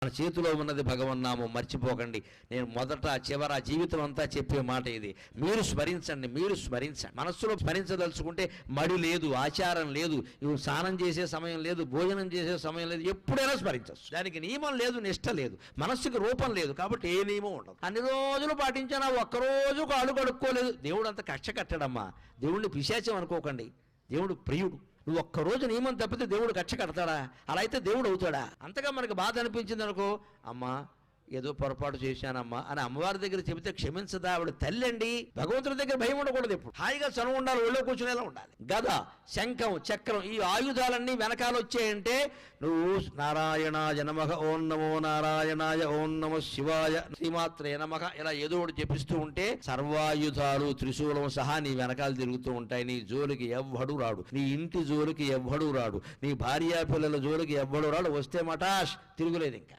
మన చేతిలో ఉన్నది భగవన్నామం, మర్చిపోకండి. నేను మొదట చివర జీవితం అంతా చెప్పే మాట ఇది. మీరు స్మరించండి. మనస్సులో స్మరించదలుచుకుంటే మడి లేదు, ఆచారం లేదు, స్నానం చేసే సమయం లేదు, భోజనం చేసే సమయం లేదు, ఎప్పుడైనా స్మరించవచ్చు. దానికి నియమం లేదు, నిష్ట లేదు, మనస్సుకి రూపం లేదు, కాబట్టి ఏ నియమం ఉండదు. అన్ని రోజులు పాటించినా ఒక్కరోజు కాళ్ళు కడుక్కోలేదు, దేవుడు అంత కక్ష కట్టడమ్మా. దేవుడిని పిశాచం అనుకోకండి, దేవుడు ప్రియుడు. నువ్వు ఒక్కరోజు నియమం తప్పితే దేవుడు కక్ష కడతాడా? అలా అయితే దేవుడు అవుతాడా? అంతగా మనకు బాధ అనిపించింది అనుకో, అమ్మా ఏదో పొరపాటు చేశానమ్మా అని అమ్మవారి దగ్గర చెబితే క్షమించదా? ఆవిడ తల్లి అండి. భగవంతుడి దగ్గర భయం ఉండకూడదు, ఎప్పుడు హాయిగా చనువు ఉండాలి, ఒళ్ళో కూర్చునేలా ఉండాలి. గద, శంఖం, చక్రం, ఈ ఆయుధాలన్నీ వెనకాల వచ్చాయంటే నువ్వు నారాయణాయ నమః, ఓం నమో నారాయణాయ, ఓం నమః శివాయ, శ్రీమాత్రే నమః ఇలా ఏదో ఒకటి చెప్పిస్తూ ఉంటే సర్వాయుధాలు త్రిశూలం సహా నీ వెనకాల తిరుగుతూ ఉంటాయి. నీ జోలికి ఎవ్వడు రాడు, నీ ఇంటి జోలికి ఎవ్వడు రాడు, నీ భార్యా పిల్లల జోలికి ఎవ్వడు రాడు. వస్తే మటాష్, తిరుగులేదు ఇంకా.